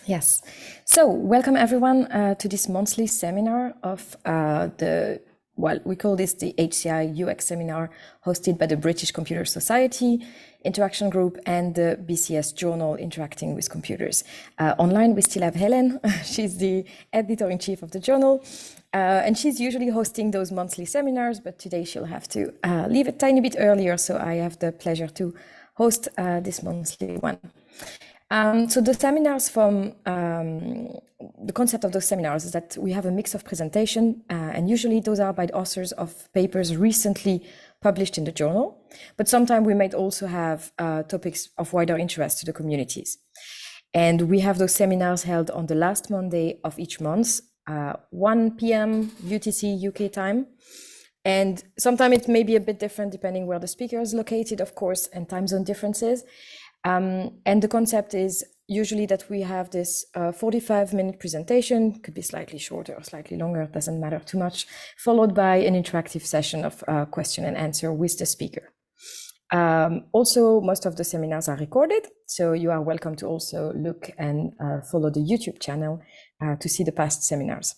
Yes. So, welcome everyone to this monthly seminar of we call this the HCI UX seminar hosted by the British Computer Society Interaction Group and the BCS journal Interacting with Computers. Online, we still have Helen. She's the editor-in-chief of the journal. And she's usually hosting those monthly seminars, but today she'll have to leave a tiny bit earlier. So I have the pleasure to host this monthly one. So the seminars the concept of those seminars is that we have a mix of presentation, and usually those are by the authors of papers recently published in the journal. But sometimes we might also have topics of wider interest to the communities. And we have those seminars held on the last Monday of each month, 1 p.m. UTC UK time. And sometimes it may be a bit different depending where the speaker is located, of course, and time zone differences. And the concept is usually that we have this 45-minute presentation, could be slightly shorter or slightly longer, doesn't matter too much, followed by an interactive session of question and answer with the speaker. Also, most of the seminars are recorded, so you are welcome to also look and follow the YouTube channel to see the past seminars.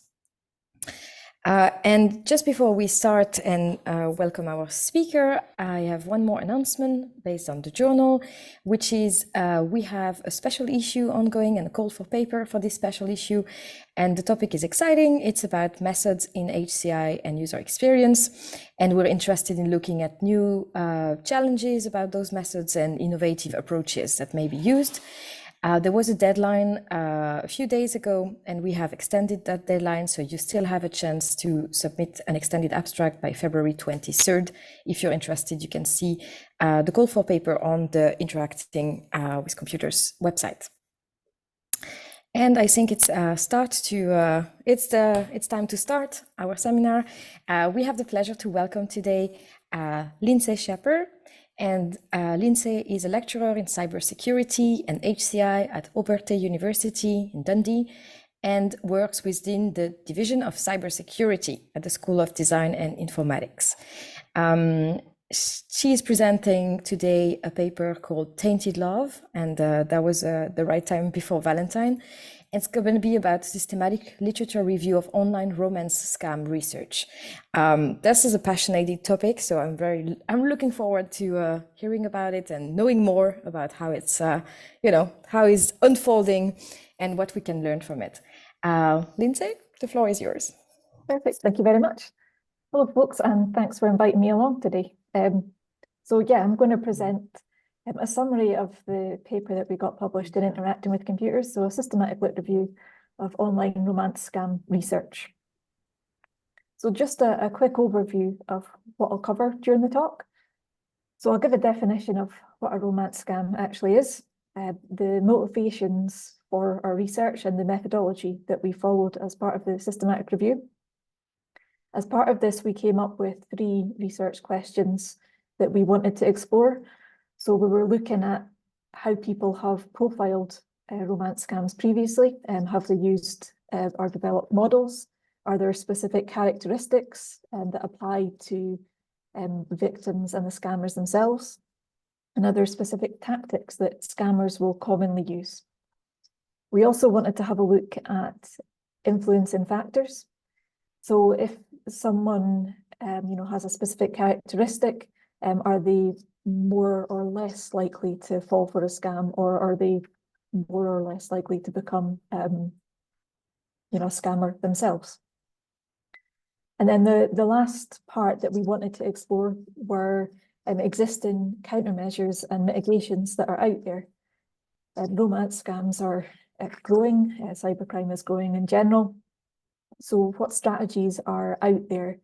And just before we start and welcome our speaker, I have one more announcement based on the journal, which is we have a special issue ongoing and a call for paper for this special issue. And the topic is exciting. It's about methods in HCI and user experience. And we're interested in looking at new challenges about those methods and innovative approaches that may be used. There was a deadline a few days ago, and we have extended that deadline, so you still have a chance to submit an extended abstract by February 23rd. If you're interested, you can see the call for paper on the Interacting with Computers website. And I think it's time to start our seminar. We have the pleasure to welcome today Lynsay Shepherd. And Lynsay is a lecturer in cybersecurity and HCI at Oberty University in Dundee and works within the Division of Cybersecurity at the School of Design and Informatics. She is presenting today a paper called Tainted Love, and that was the right time before Valentine. It's going to be about systematic literature review of online romance scam research. This is a passionate topic, so I'm looking forward to hearing about it and knowing more about how it's how it's unfolding and what we can learn from it. Lynsay, the floor is yours. Perfect, thank you very much. Hello, folks, and thanks for inviting me along today. I'm going to present a summary of the paper that we got published in Interacting with Computers, so a systematic lit review of online romance scam research. So just a quick overview of what I'll cover during the talk. So I'll give a definition of what a romance scam actually is, the motivations for our research and the methodology that we followed as part of the systematic review. As part of this, we came up with 3 research questions that we wanted to explore. So we were looking at how people have profiled romance scams previously, and have they used or developed models? Are there specific characteristics that apply to victims and the scammers themselves? And are there specific tactics that scammers will commonly use? We also wanted to have a look at influencing factors. So if someone has a specific characteristic, are they more or less likely to fall for a scam, or are they more or less likely to become a scammer themselves? And then the last part that we wanted to explore were existing countermeasures and mitigations that are out there. Romance scams are growing, cybercrime is growing in general. So what strategies are out there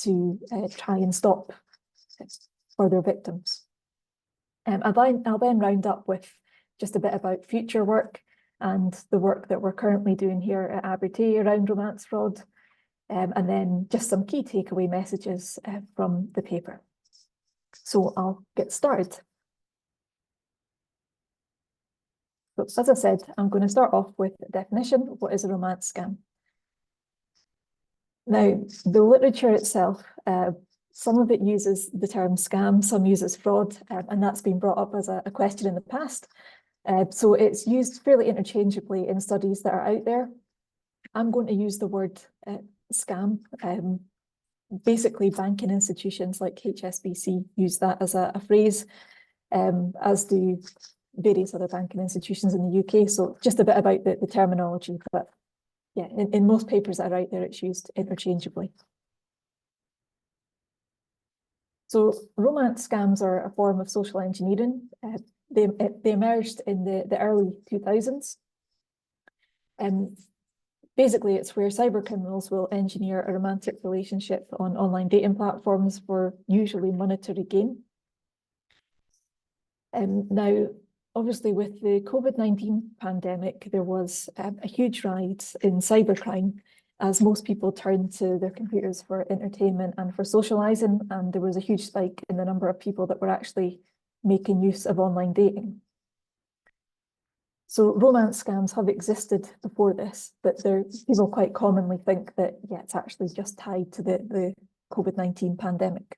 to try and stop for their victims? I'll then round up with just a bit about future work and the work that we're currently doing here at Abertay around romance fraud, and then just some key takeaway messages from the paper. So I'll get started. So as I said, I'm going to start off with the definition of what is a romance scam. Now, the literature itself, some of it uses the term scam, some uses fraud, and that's been brought up as a question in the past. So it's used fairly interchangeably in studies that are out there. I'm going to use the word scam. Basically, banking institutions like HSBC use that as a phrase, as do various other banking institutions in the UK. So just a bit about the terminology, but yeah, in most papers that are out there, it's used interchangeably. So romance scams are a form of social engineering. They emerged in the early 2000s. Basically, it's where cybercriminals will engineer a romantic relationship on online dating platforms for usually monetary gain. Now, obviously, with the COVID-19 pandemic, there was a huge rise in cybercrime as most people turned to their computers for entertainment and for socializing, and there was a huge spike in the number of people that were actually making use of online dating. So romance scams have existed before this, but people quite commonly think that, yeah, it's actually just tied to the COVID-19 pandemic.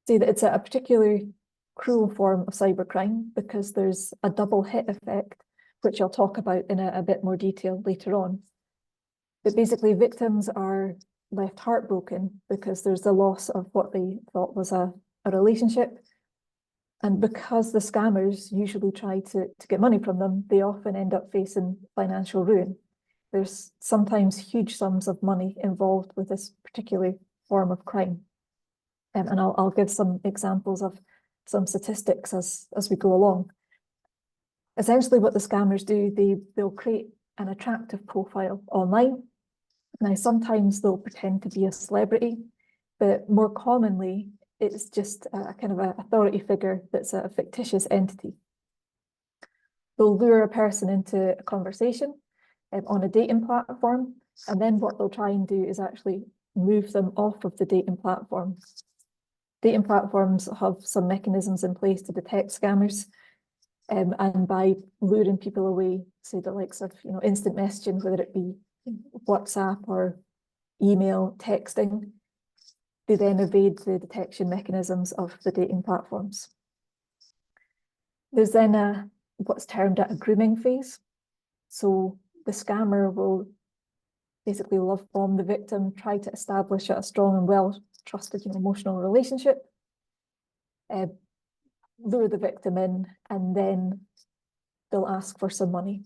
Say that it's a particularly cruel form of cybercrime because there's a double hit effect, which I'll talk about in a bit more detail later on. But basically, victims are left heartbroken because there's the loss of what they thought was a relationship. And because the scammers usually try to get money from them, they often end up facing financial ruin. There's sometimes huge sums of money involved with this particular form of crime. And I'll give some examples of some statistics as we go along. Essentially, what the scammers do, they'll create an attractive profile online. Now, sometimes they'll pretend to be a celebrity, but more commonly, it's just a kind of an authority figure that's a fictitious entity. They'll lure a person into a conversation on a dating platform, and then what they'll try and do is actually move them off of the dating platform. Dating platforms have some mechanisms in place to detect scammers, and by luring people away, say the likes of instant messaging, whether it be WhatsApp or email, texting, they then evade the detection mechanisms of the dating platforms. There's then what's termed a grooming phase. So the scammer will basically love bomb the victim, try to establish a strong and well-trusted emotional relationship, lure the victim in, and then they'll ask for some money.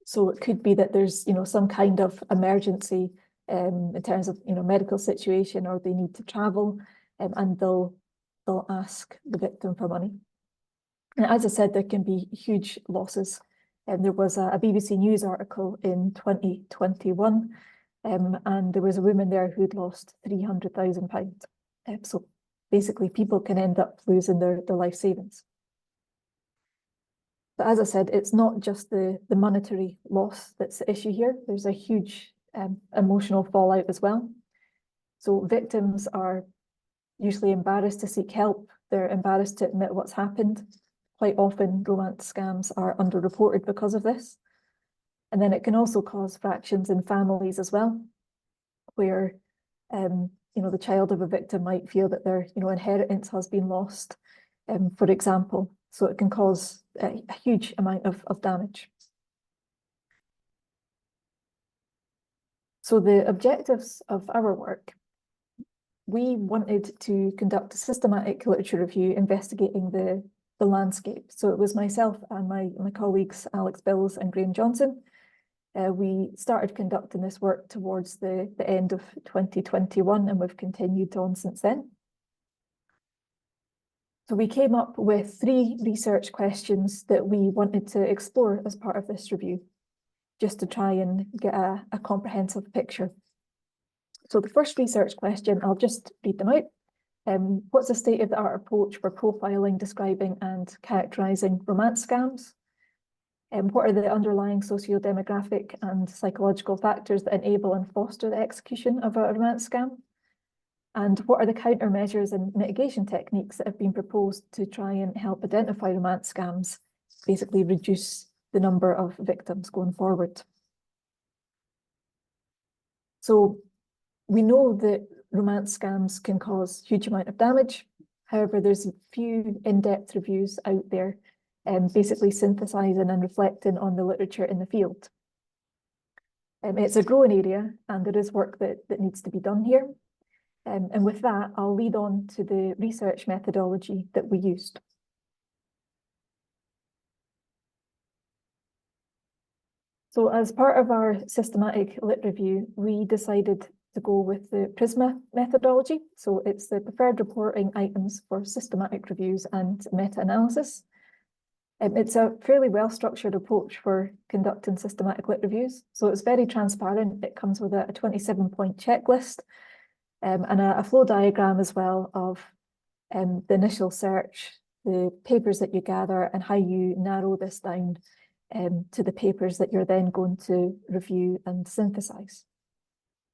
So it could be that there's some kind of emergency in terms of medical situation, or they need to travel, and they'll ask the victim for money. And as I said, there can be huge losses. And there was a BBC News article in 2021, and there was a woman there who'd lost £300,000. So basically, people can end up losing their life savings. But as I said, it's not just the monetary loss that's the issue here. There's a huge emotional fallout as well. So victims are usually embarrassed to seek help. They're embarrassed to admit what's happened. Quite often, romance scams are underreported because of this. And then it can also cause fractions in families as well, where the child of a victim might feel that their inheritance has been lost, for example. So it can cause a huge amount of damage. So the objectives of our work, we wanted to conduct a systematic literature review investigating the landscape. So it was myself and my colleagues, Alex Bills and Graham Johnson. We started conducting this work towards the end of 2021, and we've continued on since then. So we came up with 3 research questions that we wanted to explore as part of this review, just to try and get a comprehensive picture. So the first research question, I'll just read them out. What's the state-of-the-art approach for profiling, describing and characterising romance scams? What are the underlying socio-demographic and psychological factors that enable and foster the execution of a romance scam? And what are the countermeasures and mitigation techniques that have been proposed to try and help identify romance scams, basically reduce the number of victims going forward? So we know that romance scams can cause huge amount of damage. However, there's a few in-depth reviews out there basically synthesising and reflecting on the literature in the field. It's a growing area and there is work that needs to be done here. And with that, I'll lead on to the research methodology that we used. So as part of our systematic lit review, we decided to go with the PRISMA methodology. So it's the preferred reporting items for systematic reviews and meta-analysis. It's a fairly well-structured approach for conducting systematic lit reviews. So it's very transparent. It comes with a 27-point checklist and a flow diagram as well of the initial search, the papers that you gather, and how you narrow this down to the papers that you're then going to review and synthesize.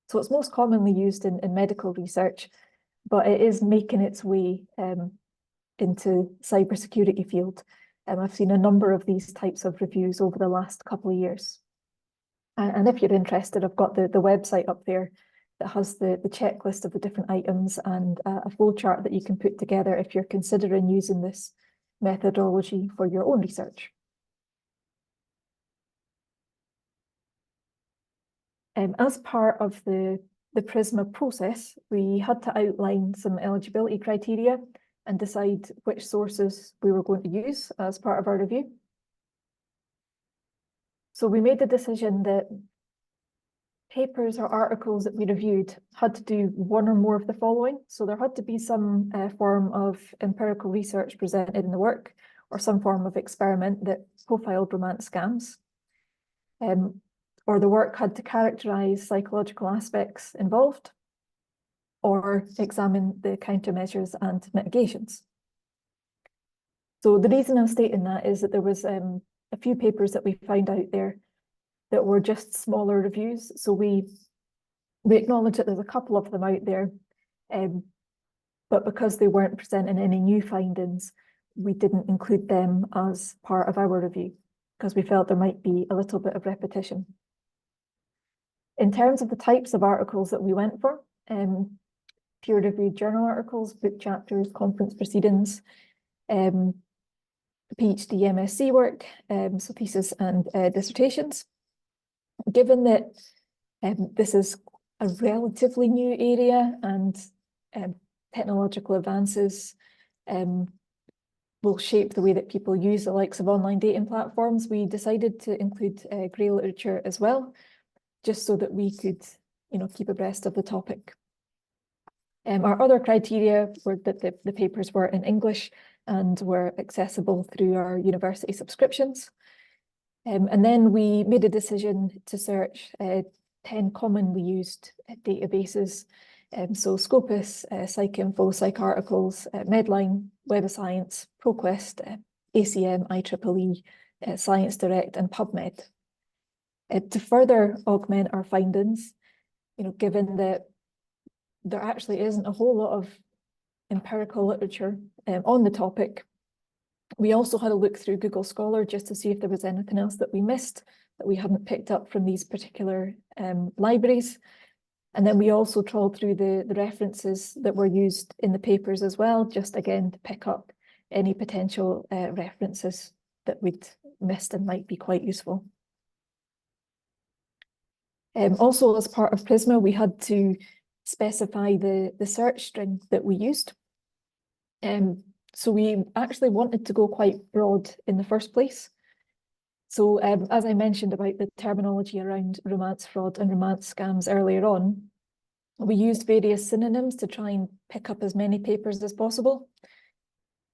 So it's most commonly used in medical research, but it is making its way into cybersecurity field. I've seen a number of these types of reviews over the last couple of years. And if you're interested, I've got the website up there that has the checklist of the different items and a flow chart that you can put together if you're considering using this methodology for your own research. As part of the PRISMA process, we had to outline some eligibility criteria and decide which sources we were going to use as part of our review. So we made the decision that papers or articles that we reviewed had to do one or more of the following. So there had to be some form of empirical research presented in the work, or some form of experiment that profiled romance scams. Or the work had to characterise psychological aspects involved, or examine the countermeasures and mitigations. So the reason I'm stating that is that there was a few papers that we found out there that were just smaller reviews. So we acknowledge that there's a couple of them out there, but because they weren't presenting any new findings, we didn't include them as part of our review because we felt there might be a little bit of repetition. In terms of the types of articles that we went for, peer-reviewed journal articles, book chapters, conference proceedings, PhD, MSc work, so thesis and dissertations. Given that this is a relatively new area and technological advances will shape the way that people use the likes of online dating platforms, we decided to include grey literature as well, just so that we could, keep abreast of the topic. Our other criteria were that the papers were in English and were accessible through our university subscriptions. And then we made a decision to search 10 commonly used databases. So Scopus, PsycInfo, PsycArticles, Medline, Web of Science, ProQuest, ACM, IEEE, ScienceDirect, and PubMed. To further augment our findings, given that there actually isn't a whole lot of empirical literature on the topic, we also had a look through Google Scholar just to see if there was anything else that we missed that we hadn't picked up from these particular libraries. And then we also trawled through the references that were used in the papers as well, just again to pick up any potential references that we'd missed and might be quite useful. Also, as part of PRISMA, we had to specify the search string that we used. So we actually wanted to go quite broad in the first place. So as I mentioned about the terminology around romance fraud and romance scams earlier on, we used various synonyms to try and pick up as many papers as possible.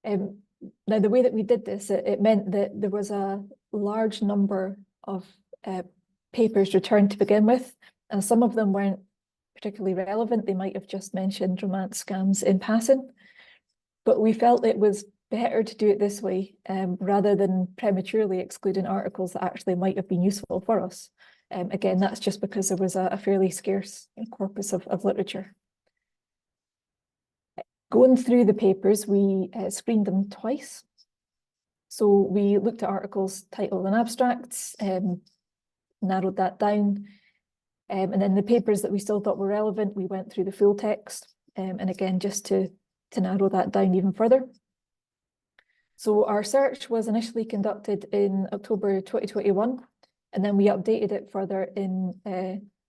Now, the way that we did this, it meant that there was a large number of papers returned to begin with, and some of them weren't particularly relevant. They might have just mentioned romance scams in passing, but we felt it was better to do it this way rather than prematurely excluding articles that actually might have been useful for us. Again, that's just because there was a fairly scarce corpus of literature. Going through the papers, we screened them twice. So we looked at articles, titles and abstracts, narrowed that down. And then the papers that we still thought were relevant, we went through the full text. And again, just to narrow that down even further. So our search was initially conducted in October 2021, and then we updated it further in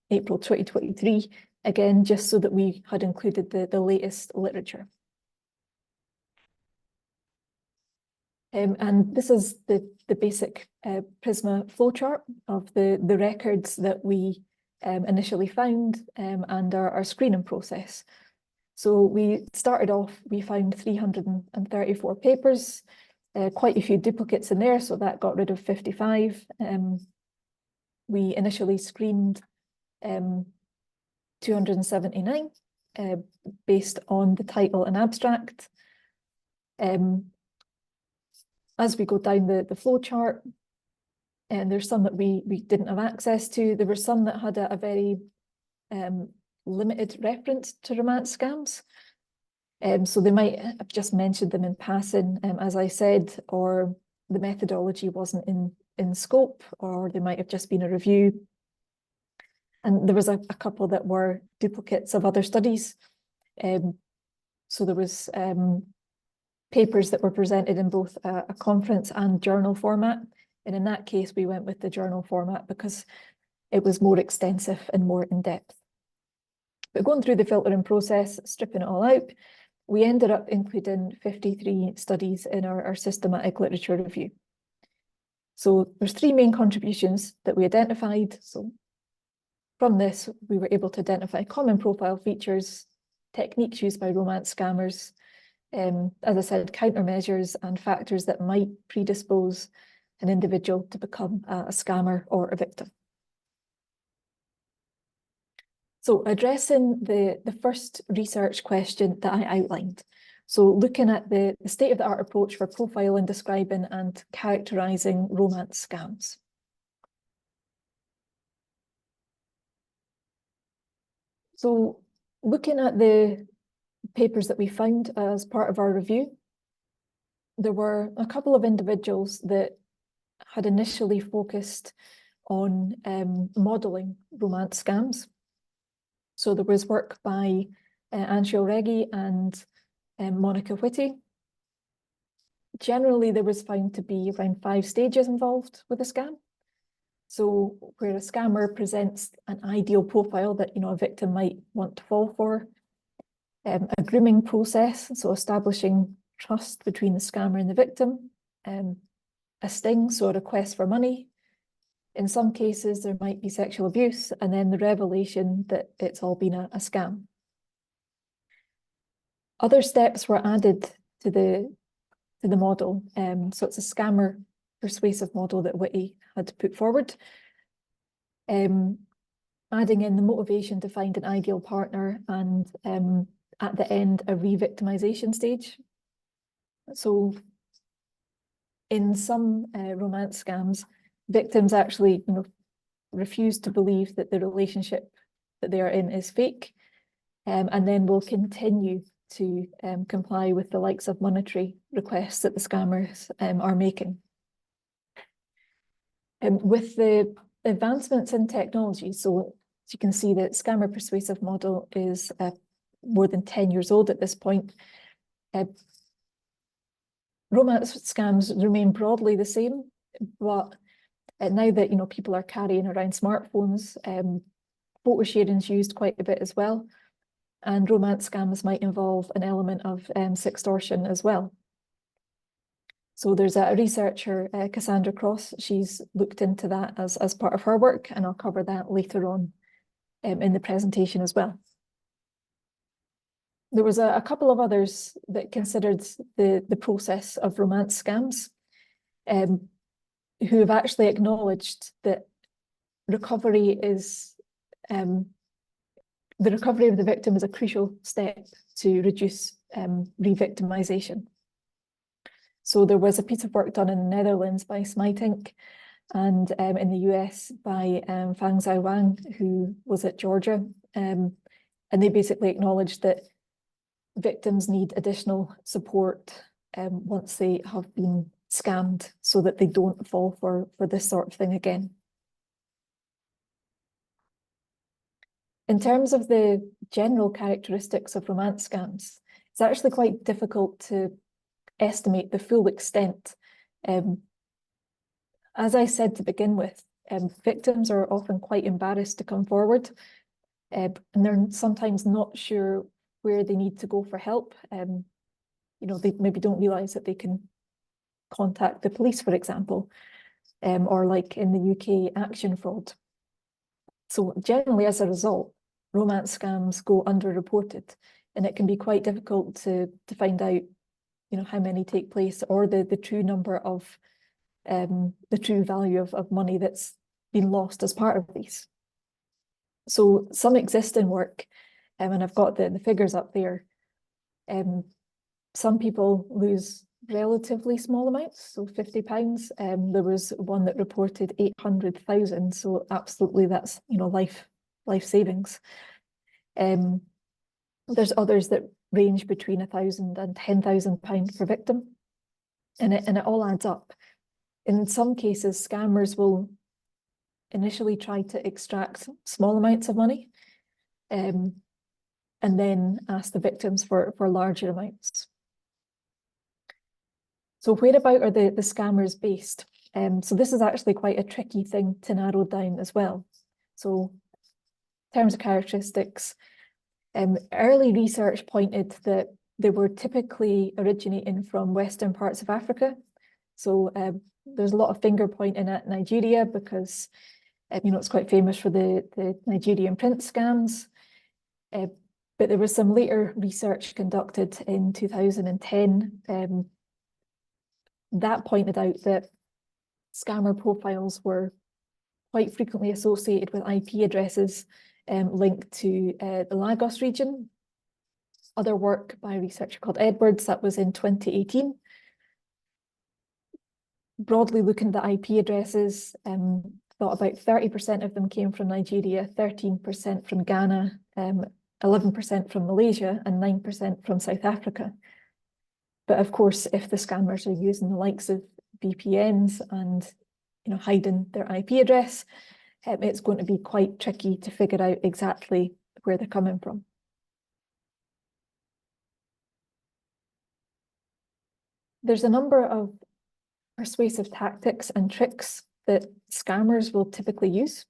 April 2023, again, just so that we had included the latest literature. And this is the basic Prisma flowchart of the records that we initially found and our screening process. So we started off, we found 334 papers, quite a few duplicates in there, so that got rid of 55. We initially screened 279 based on the title and abstract. As we go down the flowchart, and there's some that we didn't have access to. There were some that had a very limited reference to romance scams. So they might have just mentioned them in passing, as I said, or the methodology wasn't in scope, or they might have just been a review. And there was a couple that were duplicates of other studies. So there was papers that were presented in both a conference and journal format. And in that case, we went with the journal format because it was more extensive and more in-depth. But going through the filtering process, stripping it all out, we ended up including 53 studies in our systematic literature review. So there's three main contributions that we identified. So from this, we were able to identify common profile features, techniques used by romance scammers, as I said, countermeasures and factors that might predispose an individual to become a scammer or a victim. So addressing the first research question that I outlined. So looking at the state-of-the-art approach for profiling, describing and characterising romance scams. So looking at the papers that we found as part of our review, there were a couple of individuals that had initially focused on modelling romance scams. So there was work by Anshul Reggie and Monica Whitty. Generally, there was found to be around 5 stages involved with a scam. So where a scammer presents an ideal profile that a victim might want to fall for, a grooming process, so establishing trust between the scammer and the victim, a sting, so a request for money. In some cases, there might be sexual abuse, and then the revelation that it's all been a scam. Other steps were added to the model. So it's a scammer persuasive model that Whitty had put forward, adding in the motivation to find an ideal partner and at the end, a re-victimization stage. So in some romance scams, victims actually refuse to believe that the relationship that they are in is fake, and then will continue to comply with the likes of monetary requests that the scammers are making. With the advancements in technology, so as you can see, the scammer persuasive model is more than 10 years old at this point. Romance scams remain broadly the same, but now that people are carrying around smartphones, photo sharing is used quite a bit as well, and romance scams might involve an element of sextortion as well. So there's a researcher, Cassandra Cross, she's looked into that as part of her work, and I'll cover that later on in the presentation as well. There was a couple of others that considered the process of romance scams, who have actually acknowledged that recovery is, the recovery of the victim is a crucial step to reduce re-victimization. So there was a piece of work done in the Netherlands by Smitink, and in the US by Fang Zhai Wang, who was at Georgia. And they basically acknowledged that victims need additional support once they have been scammed, so that they don't fall for this sort of thing again. In terms of the general characteristics of romance scams, it's actually quite difficult to estimate the full extent. As I said to begin with, victims are often quite embarrassed to come forward, and they're sometimes not sure where they need to go for help. They maybe don't realise that they can contact the police, for example, or like in the UK, action fraud. So generally, as a result, romance scams go underreported, and it can be quite difficult to find out, how many take place, or the true number of the true value of money that's been lost as part of these. So some existing work, and I've got the figures up there. Some people lose relatively small amounts, so £50. There was one that reported 800,000, so absolutely that's life savings. There's others that range between £1,000 and £10,000 per victim, and it all adds up. In some cases, scammers will initially try to extract small amounts of money, and then ask the victims for larger amounts. So whereabout are the scammers based? So this is actually quite a tricky thing to narrow down as well. So in terms of characteristics, early research pointed that they were typically originating from western parts of Africa. So there's a lot of finger pointing at Nigeria because it's quite famous for the Nigerian prince scams. But there was some later research conducted in 2010 that pointed out that scammer profiles were quite frequently associated with IP addresses linked to the Lagos region. Other work by a researcher called Edwards, that was in 2018. Broadly looking at the IP addresses, thought about 30% of them came from Nigeria, 13% from Ghana, 11% from Malaysia, and 9% from South Africa. But of course, if the scammers are using the likes of VPNs and hiding their IP address, it's going to be quite tricky to figure out exactly where they're coming from. There's a number of persuasive tactics and tricks that scammers will typically use.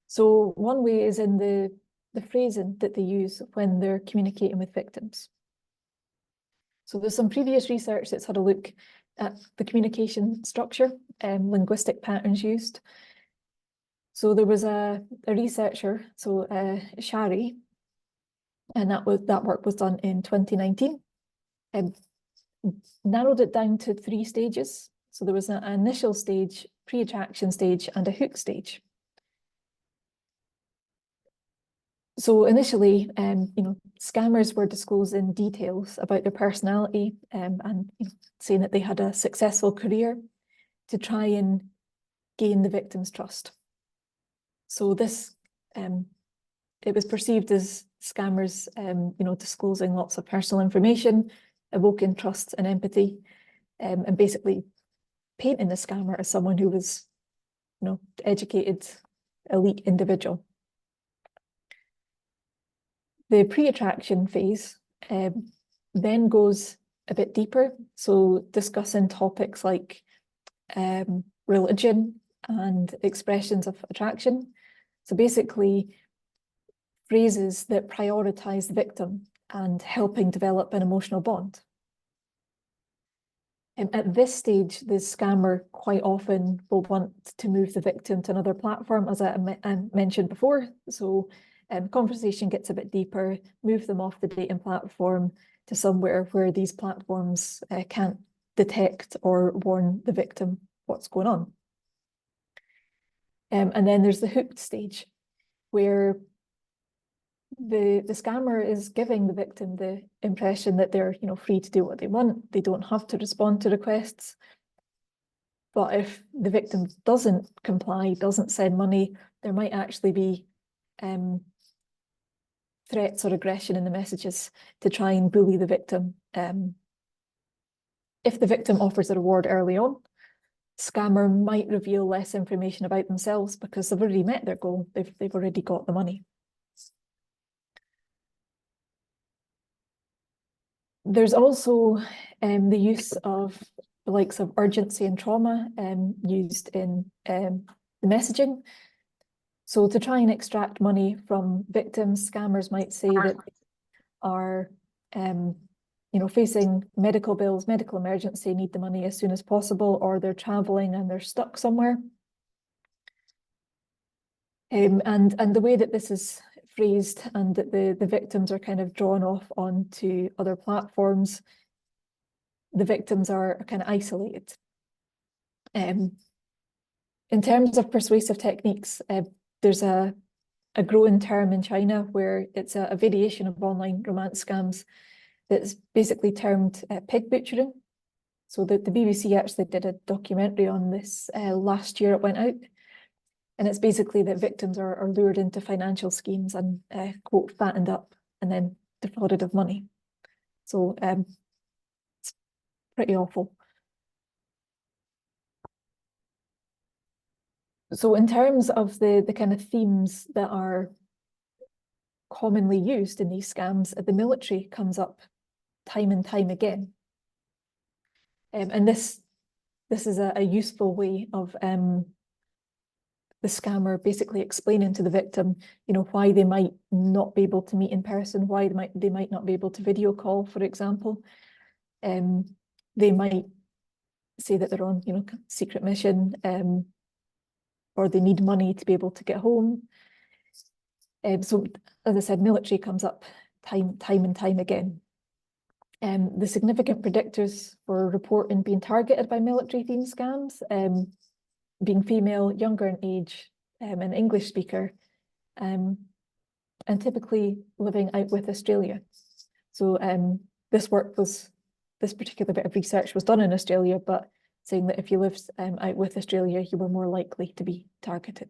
So one way is in the phrasing that they use when they're communicating with victims. So there's some previous research that's had a look at the communication structure and linguistic patterns used. So there was a researcher, Shari, and that work was done in 2019, and narrowed it down to 3 stages. So there was an initial stage, pre-attraction stage, and a hook stage. So initially, scammers were disclosing details about their personality and saying that they had a successful career to try and gain the victim's trust. So this, it was perceived as scammers, disclosing lots of personal information, evoking trust and empathy, and basically painting the scammer as someone who was, educated, elite individual. The pre-attraction phase then goes a bit deeper, so discussing topics like religion and expressions of attraction. So basically, phrases that prioritize the victim and helping develop an emotional bond. At this stage, the scammer quite often will want to move the victim to another platform, as I mentioned before. So conversation gets a bit deeper, move them off the dating platform to somewhere where these platforms can't detect or warn the victim what's going on. And then there's the hooked stage, where the scammer is giving the victim the impression that they're free to do what they want. They don't have to respond to requests. But if the victim doesn't comply, doesn't send money, there might actually be threats or aggression in the messages to try and bully the victim. If the victim offers a reward early on, scammer might reveal less information about themselves because they've already met their goal. They've already got the money. There's also the use of the likes of urgency and trauma used in the messaging. So to try and extract money from victims, scammers might say that they are facing medical bills, medical emergency, need the money as soon as possible, or they're traveling and they're stuck somewhere. And the way that this is phrased and that the victims are kind of drawn off onto other platforms, the victims are kind of isolated. In terms of persuasive techniques, there's a growing term in China where it's a variation of online romance scams that's basically termed pig butchering. So the BBC actually did a documentary on this last year, it went out. And it's basically that victims are lured into financial schemes and, quote, fattened up and then defrauded of money. So it's pretty awful. So in terms of the kind of themes that are commonly used in these scams, the military comes up time and time again. And this is a useful way of the scammer basically explaining to the victim, why they might not be able to meet in person, why they might not be able to video call, for example. They might say that they're on, secret mission, or they need money to be able to get home. So, as I said, military comes up time and time again. The significant predictors for reporting being targeted by military-themed scams, being female, younger in age, an English speaker, and typically living out with Australia. So this particular bit of research was done in Australia, but saying that if you lived out with Australia, you were more likely to be targeted.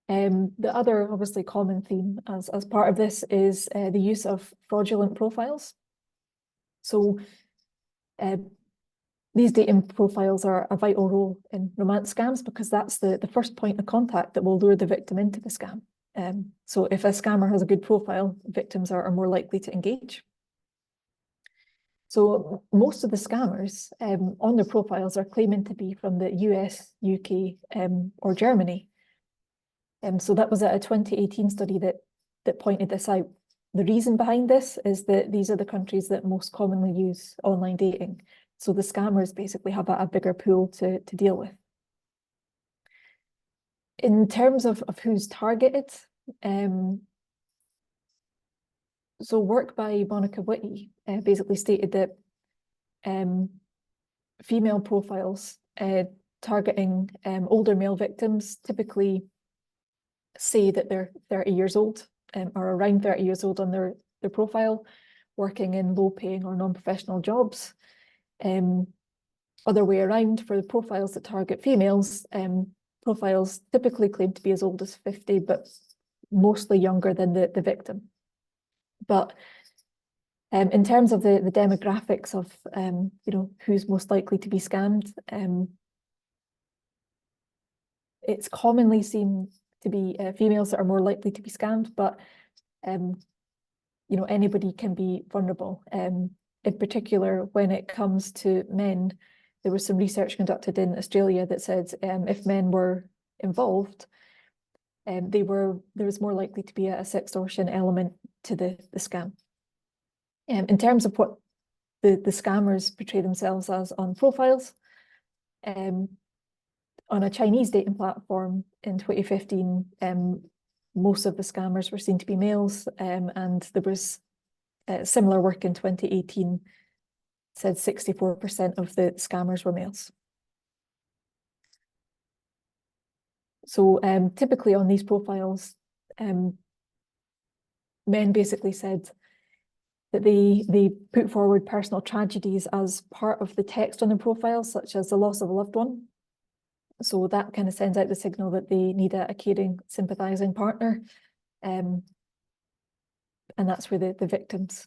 The other obviously common theme as part of this is the use of fraudulent profiles. So these dating profiles are a vital role in romance scams because that's the first point of contact that will lure the victim into the scam. So if a scammer has a good profile, victims are more likely to engage. So most of the scammers on their profiles are claiming to be from the US, UK, or Germany. So that was a 2018 study that pointed this out. The reason behind this is that these are the countries that most commonly use online dating. So the scammers basically have a bigger pool to deal with. In terms of who's targeted, so work by Monica Whitty basically stated that female profiles targeting older male victims typically say that they're 30 years old or around 30 years old on their profile, working in low-paying or non-professional jobs. Other way around, for the profiles that target females, profiles typically claim to be as old as 50, but mostly younger than the victim. But in terms of the demographics of who's most likely to be scammed, it's commonly seen to be females that are more likely to be scammed, but anybody can be vulnerable. In particular, when it comes to men, there was some research conducted in Australia that said if men were involved, there was more likely to be a sextortion element to the scam. In terms of what the scammers portray themselves as on profiles, on a Chinese dating platform in 2015, most of the scammers were seen to be males, and there was similar work in 2018 said 64% of the scammers were males. So typically on these profiles, men basically said that they put forward personal tragedies as part of the text on their profile, such as the loss of a loved one. So that kind of sends out the signal that they need a caring, sympathizing partner. And that's where the victims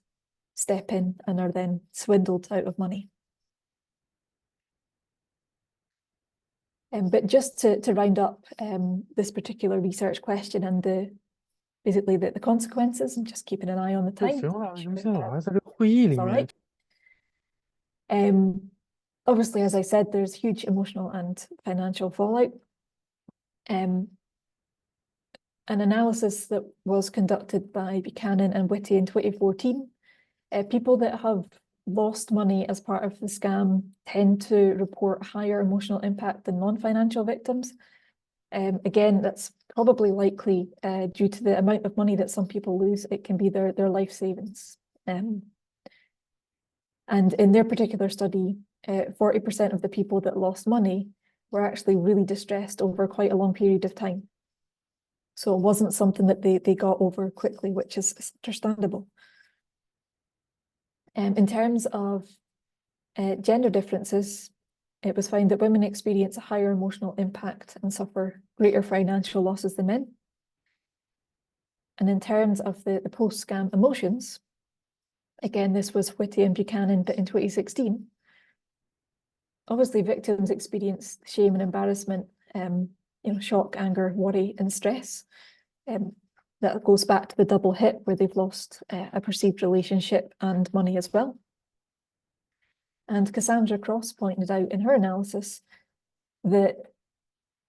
step in and are then swindled out of money. But just to round up this particular research question and the basically the consequences. I'm just keeping an eye on the 不 time. 行了， Sure 你们现在 it 老还在这个会议里 It's all 面 right. Obviously, as I said, there's huge emotional and financial fallout. An analysis that was conducted by Buchanan and Whitty in 2014, people that have lost money as part of the scam tend to report higher emotional impact than non-financial victims. Again, that's probably likely due to the amount of money that some people lose. It can be their life savings. And in their particular study, 40% of the people that lost money were actually really distressed over quite a long period of time. So it wasn't something that they got over quickly, which is understandable. In terms of gender differences, it was found that women experience a higher emotional impact and suffer greater financial losses than men. And in terms of the post-scam emotions, again, this was Whitty and Buchanan, but in 2016, obviously victims experience shame and embarrassment, shock, anger, worry, and stress. That goes back to the double hit where they've lost a perceived relationship and money as well. And Cassandra Cross pointed out in her analysis that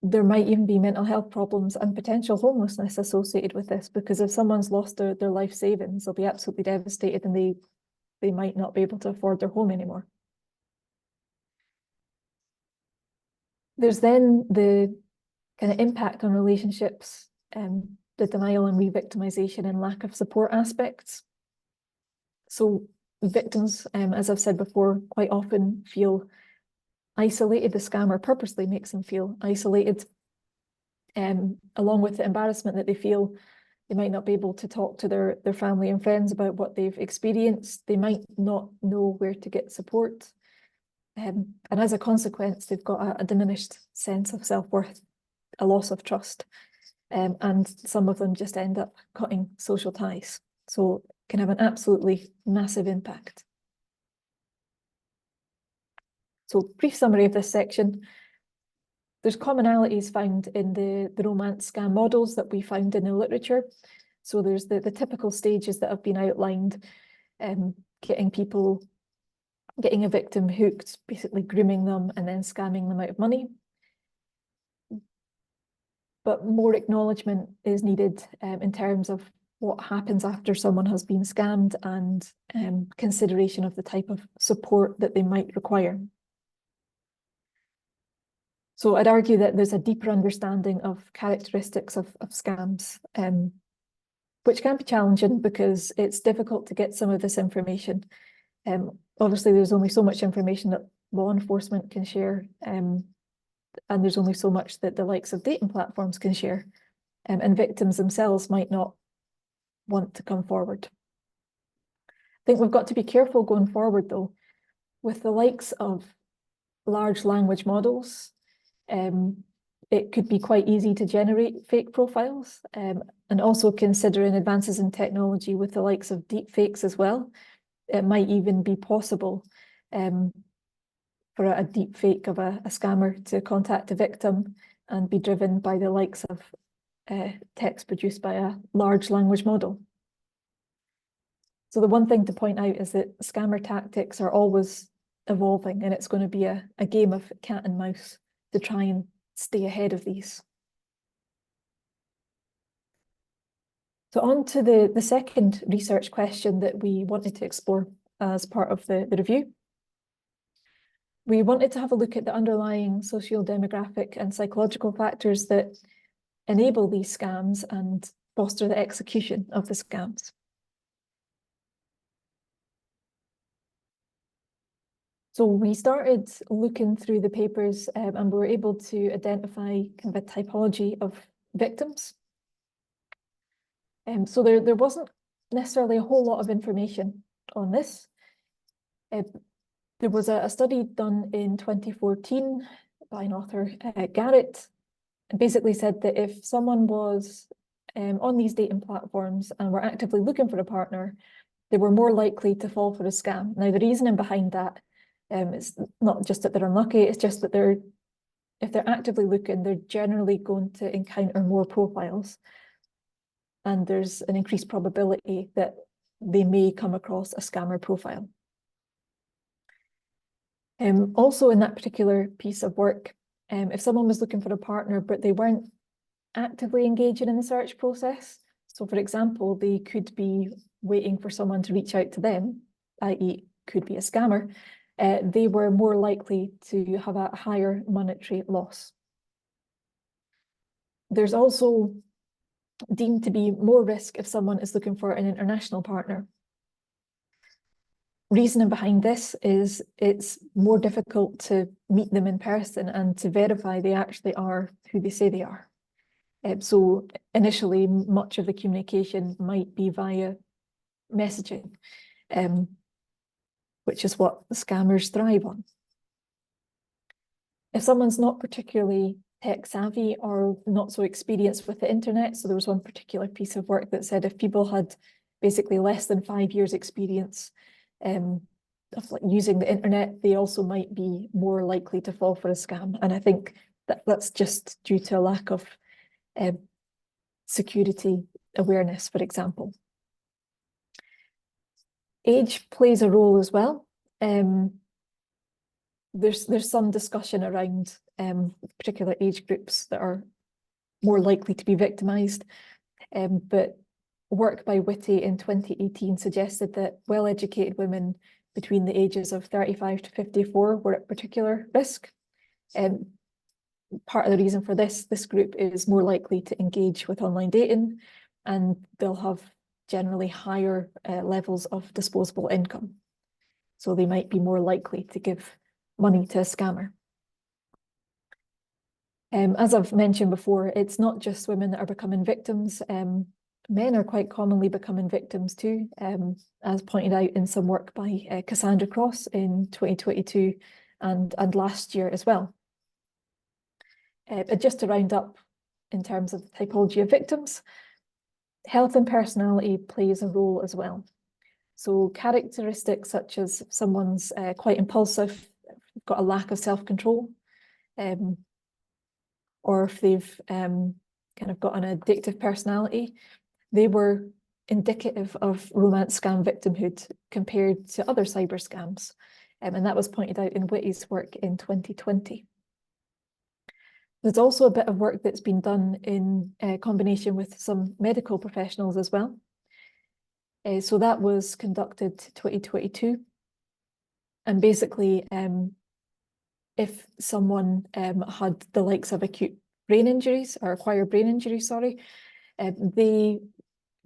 there might even be mental health problems and potential homelessness associated with this, because if someone's lost their life savings, they'll be absolutely devastated and they might not be able to afford their home anymore. There's then the kind of impact on relationships, the denial and re-victimization and lack of support aspects. So victims, as I've said before, quite often feel isolated. The scammer purposely makes them feel isolated, along with the embarrassment that they feel. They might not be able to talk to their family and friends about what they've experienced. They might not know where to get support. And as a consequence, they've got a diminished sense of self-worth, a loss of trust. And some of them just end up cutting social ties. So it can have an absolutely massive impact. So brief summary of this section. There's commonalities found in the romance scam models that we found in the literature. So there's the typical stages that have been outlined, getting a victim hooked, basically grooming them and then scamming them out of money. But more acknowledgement is needed in terms of what happens after someone has been scammed and consideration of the type of support that they might require. So I'd argue that there's a deeper understanding of characteristics of scams, which can be challenging because it's difficult to get some of this information. Obviously, there's only so much information that law enforcement can share, and there's only so much that the likes of dating platforms can share, and victims themselves might not want to come forward. I think we've got to be careful going forward, though, with the likes of large language models. It could be quite easy to generate fake profiles, and also considering advances in technology with the likes of deep fakes as well. It might even be possible for a deep fake of a scammer to contact a victim and be driven by the likes of text produced by a large language model. So the one thing to point out is that scammer tactics are always evolving, and it's going to be a game of cat and mouse to try and stay ahead of these. So on to the second research question that we wanted to explore as part of the review. We wanted to have a look at the underlying socio-demographic and psychological factors that enable these scams and foster the execution of the scams. So we started looking through the papers and we were able to identify kind of a typology of victims. So there wasn't necessarily a whole lot of information on this. There was a study done in 2014 by an author, Garrett, and basically said that if someone was on these dating platforms and were actively looking for a partner, they were more likely to fall for a scam. Now, the reasoning behind that is not just that they're unlucky, it's just that if they're actively looking, they're generally going to encounter more profiles. and there's an increased probability that they may come across a scammer profile. Also in that particular piece of work, if someone was looking for a partner, but they weren't actively engaging in the search process, so for example, they could be waiting for someone to reach out to them, i.e. could be a scammer, they were more likely to have a higher monetary loss. There's also deemed to be more risk if someone is looking for an international partner. Reasoning behind this is it's more difficult to meet them in person and to verify they actually are who they say they are. So initially, much of the communication might be via messaging, which is what the scammers thrive on. If someone's not particularly tech savvy or not so experienced with the internet, so there was one particular piece of work that said if people had basically less than 5 years experience of like using the internet, they also might be more likely to fall for a scam. And I think that that's just due to a lack of security awareness, for example. Age plays a role as well. There's some discussion around particular age groups that are more likely to be victimised, but work by Whitty in 2018 suggested that well-educated women between the ages of 35 to 54 were at particular risk. Part of the reason for this group is more likely to engage with online dating, and they'll have generally higher levels of disposable income. So they might be more likely to give money to a scammer. As I've mentioned before, it's not just women that are becoming victims. Men are quite commonly becoming victims too, as pointed out in some work by Cassandra Cross in 2022 and last year as well. Just to round up in terms of the typology of victims, health and personality plays a role as well. So characteristics such as someone's quite impulsive, got a lack of self-control, or if they've kind of got an addictive personality, they were indicative of romance scam victimhood compared to other cyber scams. And that was pointed out in Whitty's work in 2020. There's also a bit of work that's been done in combination with some medical professionals as well. So that was conducted 2022. And basically, if someone had the likes of acute brain injuries or acquired brain injuries, they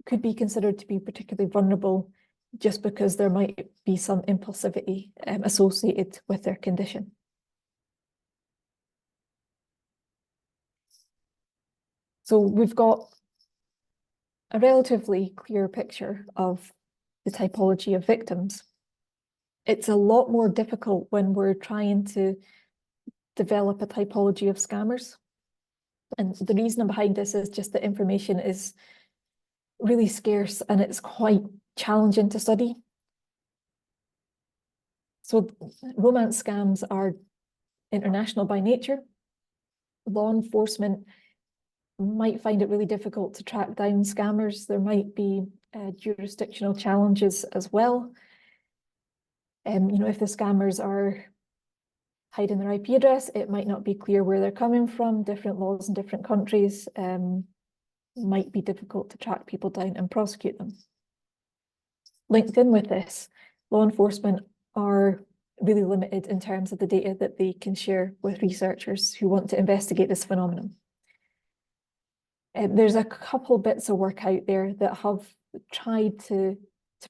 could be considered to be particularly vulnerable just because there might be some impulsivity associated with their condition. So we've got a relatively clear picture of the typology of victims. It's a lot more difficult when we're trying to develop a typology of scammers. And the reason behind this is just that information is really scarce and it's quite challenging to study. So romance scams are international by nature. Law enforcement might find it really difficult to track down scammers. There might be jurisdictional challenges as well. If the scammers are hiding their IP address, it might not be clear where they're coming from. Different laws in different countries might be difficult to track people down and prosecute them. Linked in with this, law enforcement are really limited in terms of the data that they can share with researchers who want to investigate this phenomenon. There's a couple bits of work out there that have tried to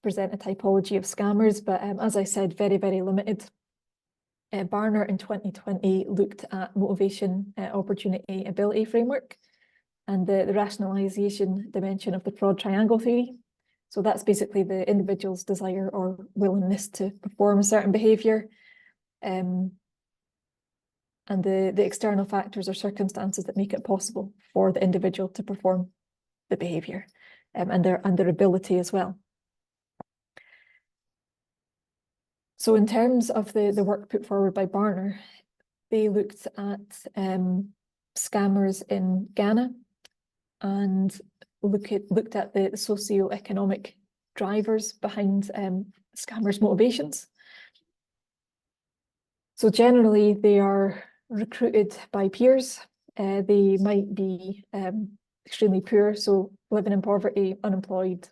present a typology of scammers, but as I said, very, very limited. Barner in 2020 looked at motivation, opportunity, ability framework and the rationalization dimension of the fraud triangle theory. So that's basically the individual's desire or willingness to perform a certain behavior, and the external factors or circumstances that make it possible for the individual to perform the behavior, and their ability as well. So in terms of the work put forward by Barner, they looked at scammers in Ghana and looked at the socioeconomic drivers behind scammers' motivations. So generally, they are recruited by peers. They might be extremely poor, so living in poverty, unemployed,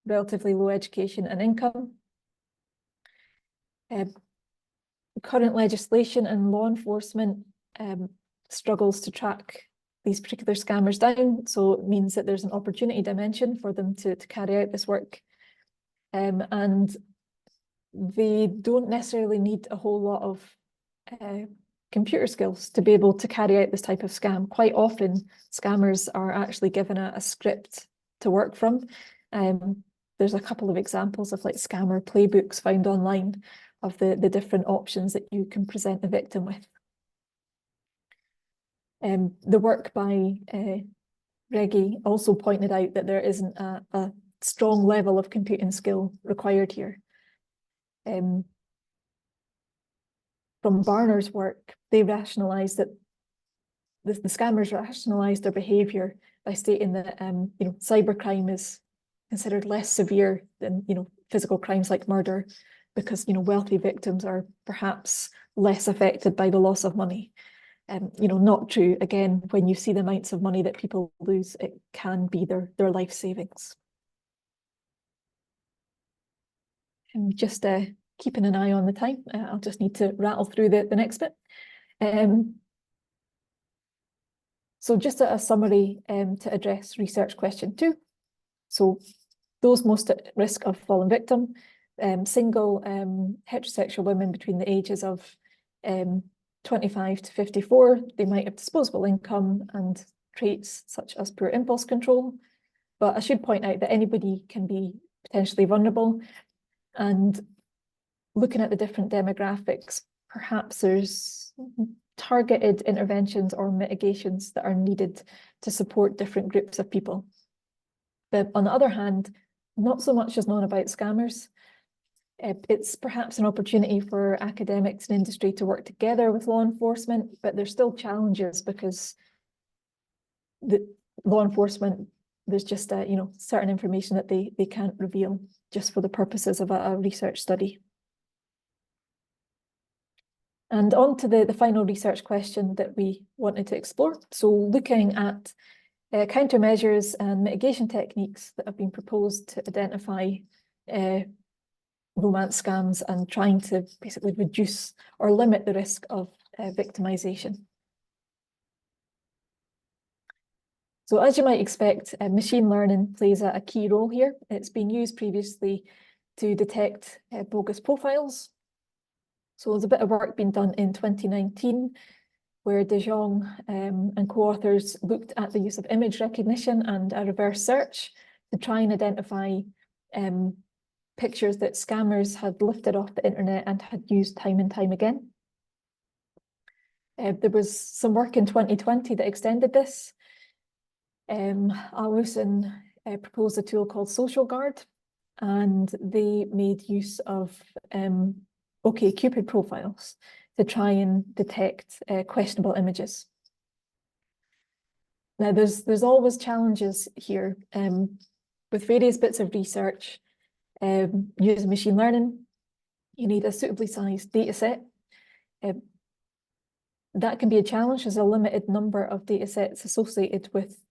relatively low education and income. Current legislation and law enforcement struggles to track these particular scammers down, so it means that there's an opportunity dimension for them to carry out this work. And they don't necessarily need a whole lot of computer skills to be able to carry out this type of scam. Quite often, scammers are actually given a script to work from. There's a couple of examples of like scammer playbooks found online of the different options that you can present the victim with. The work by Reggie also pointed out that there isn't a strong level of computing skill required here. From Barner's work, they rationalised that the scammers rationalised their behaviour by stating that cybercrime is considered less severe than physical crimes like murder, because wealthy victims are perhaps less affected by the loss of money. Not true. Again, when you see the amounts of money that people lose, it can be their life savings. And just keeping an eye on the time, I'll just need to rattle through the next bit. So just a summary to address research question 2. So those most at risk of falling victim, single heterosexual women between the ages of 25 to 54, they might have disposable income and traits such as poor impulse control. But I should point out that anybody can be potentially vulnerable. And looking at the different demographics, perhaps there's targeted interventions or mitigations that are needed to support different groups of people. But on the other hand, not so much is known about scammers. It's perhaps an opportunity for academics and industry to work together with law enforcement, but there's still challenges because the law enforcement, there's just certain information that they can't reveal just for the purposes of a research study. And on to the final research question that we wanted to explore. So looking at countermeasures and mitigation techniques that have been proposed to identify romance scams and trying to basically reduce or limit the risk of victimization. So as you might expect, machine learning plays a key role here. It's been used previously to detect bogus profiles. So there's a bit of work being done in 2019 where De Jong and co-authors looked at the use of image recognition and a reverse search to try and identify pictures that scammers had lifted off the internet and had used time and time again. There was some work in 2020 that extended this. Alison proposed a tool called Social Guard, and they made use of OkCupid profiles to try and detect questionable images. Now, there's always challenges here with various bits of research. Using machine learning, you need a suitably sized data set. That can be a challenge. There's a limited number of data sets associated with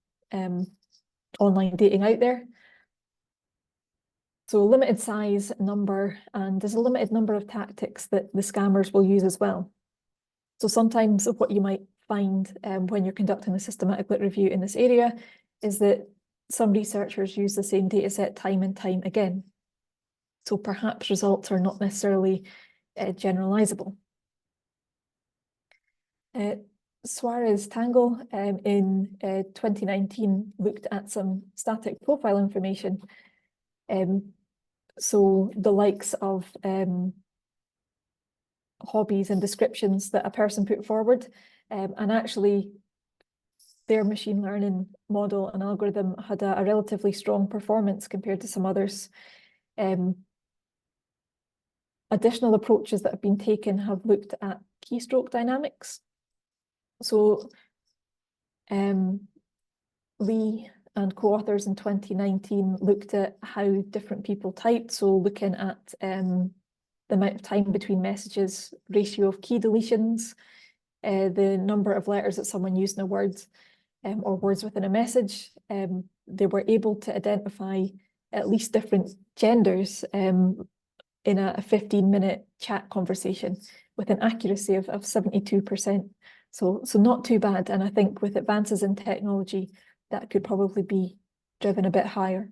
online dating out there. So a limited size number, and there's a limited number of tactics that the scammers will use as well. So sometimes what you might find when you're conducting a systematic lit review in this area is that some researchers use the same data set time and time again. So perhaps results are not necessarily generalizable. Suarez Tango in 2019 looked at some static profile information. So the likes of hobbies and descriptions that a person put forward, and actually their machine learning model and algorithm had a relatively strong performance compared to some others. Additional approaches that have been taken have looked at keystroke dynamics. So Lee and co-authors in 2019 looked at how different people typed, so looking at the amount of time between messages, ratio of key deletions, the number of letters that someone used in a word, or words within a message. They were able to identify at least different genders in a 15-minute chat conversation with an accuracy of 72%. So not too bad. And I think with advances in technology, that could probably be driven a bit higher.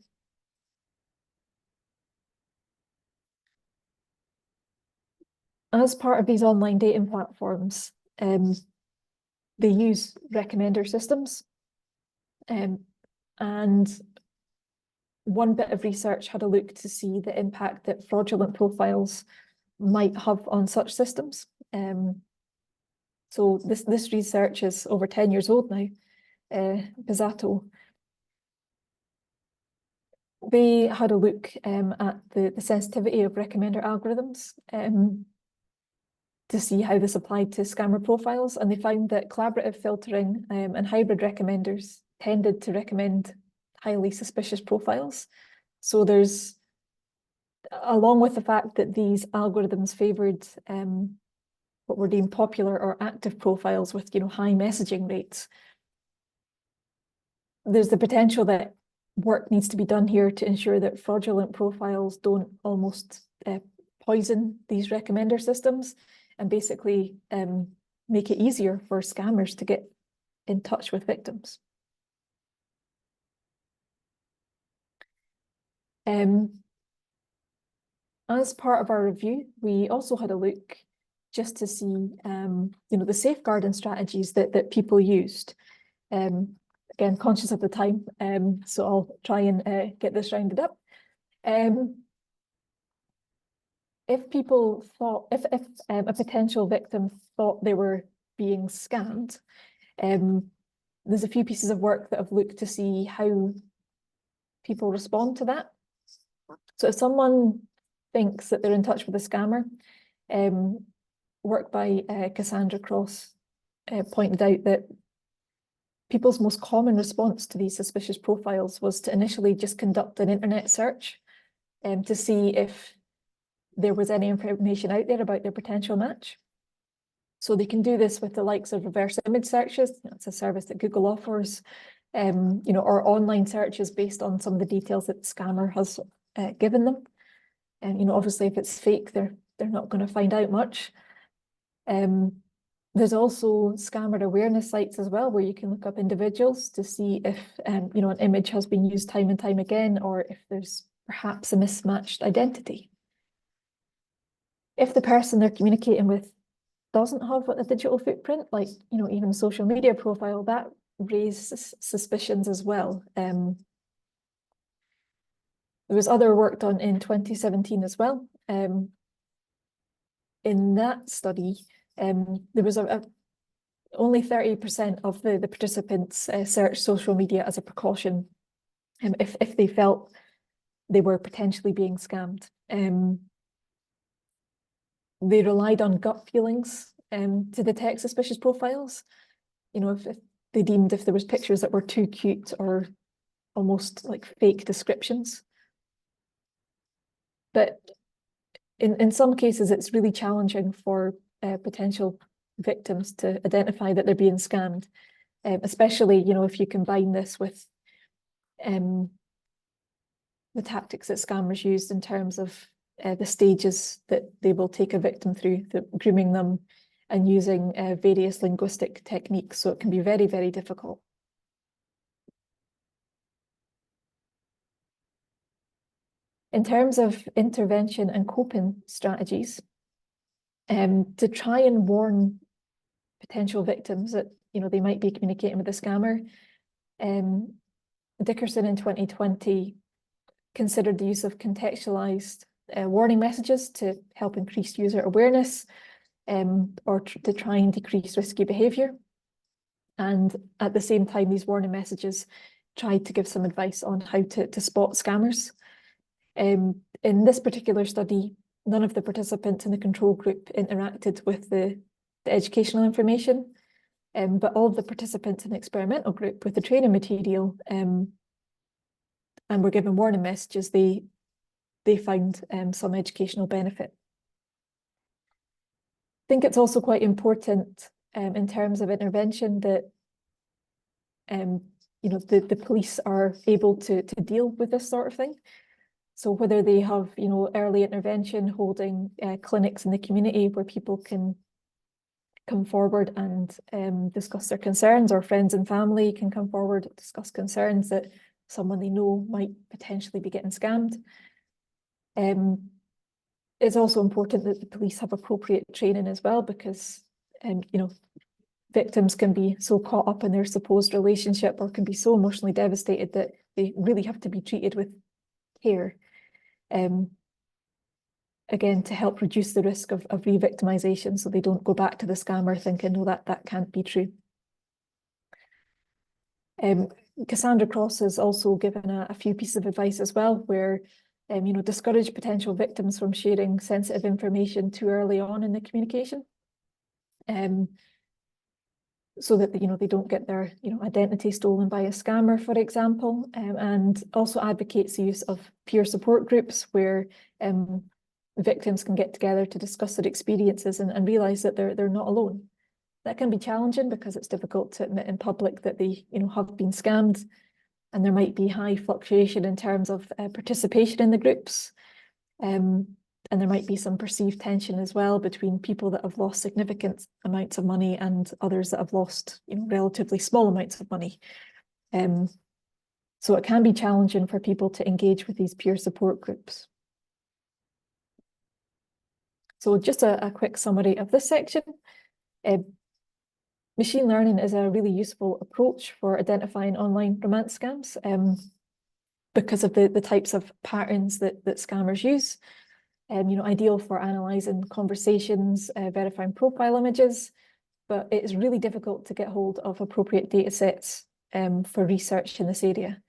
As part of these online dating platforms, they use recommender systems. And one bit of research had a look to see the impact that fraudulent profiles might have on such systems. So this research is over 10 years old now, Pizzato. They had a look at the sensitivity of recommender algorithms to see how this applied to scammer profiles, and they found that collaborative filtering and hybrid recommenders tended to recommend highly suspicious profiles. So there's, along with the fact that these algorithms favoured what were deemed popular or active profiles with, high messaging rates, there's the potential that work needs to be done here to ensure that fraudulent profiles don't almost poison these recommender systems and basically make it easier for scammers to get in touch with victims. As part of our review, we also had a look just to see, the safeguarding strategies that people used. Again, conscious of the time, so I'll try and get this rounded up. If people thought, if a potential victim thought they were being scammed, there's a few pieces of work that I've looked to see how people respond to that. So if someone thinks that they're in touch with a scammer, work by Cassandra Cross pointed out that people's most common response to these suspicious profiles was to initially just conduct an internet search to see if there was any information out there about their potential match. So they can do this with the likes of reverse image searches. That's a service that Google offers, or online searches based on some of the details that the scammer has given them. And obviously, if it's fake, they're not going to find out much. There's also scammer awareness sites as well, where you can look up individuals to see if an image has been used time and time again, or if there's perhaps a mismatched identity. If the person they're communicating with doesn't have a digital footprint, like even a social media profile, that raises suspicions as well. There was other work done in 2017 as well. In that study, there was only 30% of the participants searched social media as a precaution if they felt they were potentially being scammed. They relied on gut feelings to detect suspicious profiles. If they deemed if there was pictures that were too cute or almost like fake descriptions. But in some cases, it's really challenging for potential victims to identify that they're being scammed, especially, if you combine this with the tactics that scammers used in terms of the stages that they will take a victim through, grooming them and using various linguistic techniques. So it can be very, very difficult. In terms of intervention and coping strategies, to try and warn potential victims that they might be communicating with a scammer, Dickerson in 2020 considered the use of contextualized warning messages to help increase user awareness or to try and decrease risky behaviour. And at the same time, these warning messages tried to give some advice on how to spot scammers. In this particular study, none of the participants in the control group interacted with the educational information, but all of the participants in the experimental group with the training material and were given warning messages, they found some educational benefit. I think it's also quite important in terms of intervention that you know, the police are able to deal with this sort of thing. So whether they have, you know, early intervention, holding clinics in the community where people can come forward and discuss their concerns, or friends and family can come forward, discuss concerns that someone they know might potentially be getting scammed. It's also important that the police have appropriate training as well, because you know, victims can be so caught up in their supposed relationship, or can be so emotionally devastated, that they really have to be treated with care. Again, to help reduce the risk of re-victimization, so they don't go back to the scammer thinking, no, that can't be true. Cassandra Cross has also given a few pieces of advice as well, where you know, discourage potential victims from sharing sensitive information too early on in the communication, so that, you know, they don't get their, you know, identity stolen by a scammer, for example, and also advocates the use of peer support groups where victims can get together to discuss their experiences and realise that they're not alone. That can be challenging because it's difficult to admit in public that they, you know, have been scammed, and there might be high fluctuation in terms of participation in the groups. And there might be some perceived tension as well between people that have lost significant amounts of money and others that have lost, you know, relatively small amounts of money. So it can be challenging for people to engage with these peer support groups. So just a quick summary of this section. Machine learning is a really useful approach for identifying online romance scams because of the types of patterns that scammers use. You know, ideal for analysing conversations, verifying profile images, but it's really difficult to get hold of appropriate data sets for research in this area.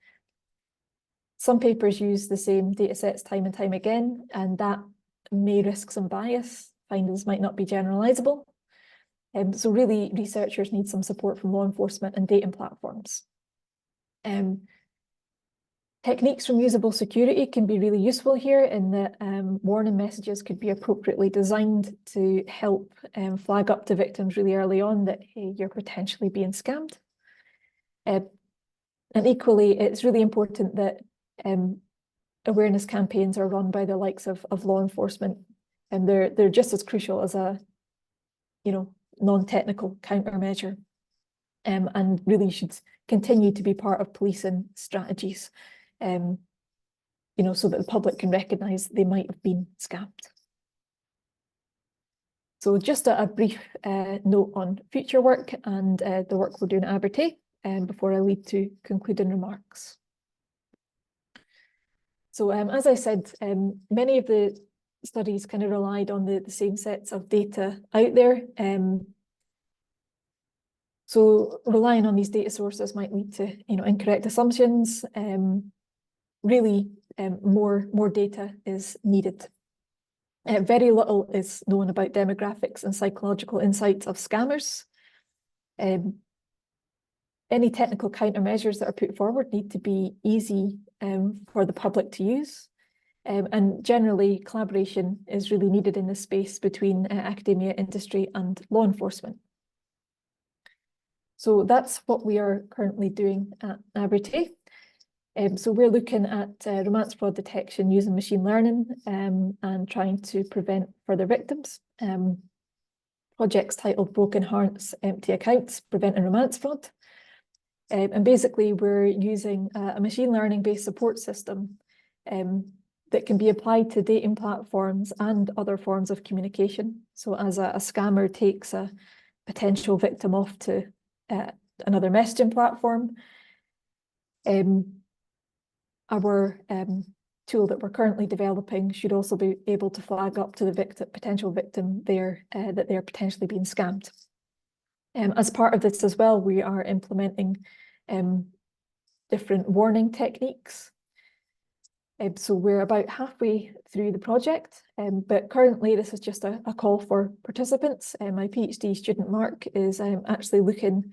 Some papers use the same data sets time and time again, and that may risk some bias. Findings might not be generalisable. So really, researchers need some support from law enforcement and dating platforms. Techniques from usable security can be really useful here, in that warning messages could be appropriately designed to help flag up to victims really early on that, hey, you're potentially being scammed. And equally, it's really important that awareness campaigns are run by the likes of law enforcement, and they're just as crucial as a, you know, non-technical countermeasure, and really should continue to be part of policing strategies. You know, so that the public can recognise they might have been scammed. So just a brief note on future work and the work we're doing at Abertay, before I lead to concluding remarks. So as I said, many of the studies kind of relied on the same sets of data out there. So relying on these data sources might lead to, you know, incorrect assumptions. Really, more data is needed. Very little is known about demographics and psychological insights of scammers. Any technical countermeasures that are put forward need to be easy for the public to use. And generally, collaboration is really needed in this space between academia, industry, and law enforcement. So that's what we are currently doing at Abertay. So we're looking at romance fraud detection using machine learning and trying to prevent further victims. Projects titled Broken Hearts, Empty Accounts, Preventing Romance Fraud. And basically we're using a machine learning based support system that can be applied to dating platforms and other forms of communication. So as a scammer takes a potential victim off to another messaging platform, our tool that we're currently developing should also be able to flag up to the potential victim there that they're potentially being scammed. As part of this as well, we are implementing different warning techniques. So we're about halfway through the project, but currently this is just a call for participants. My PhD student Mark is actually looking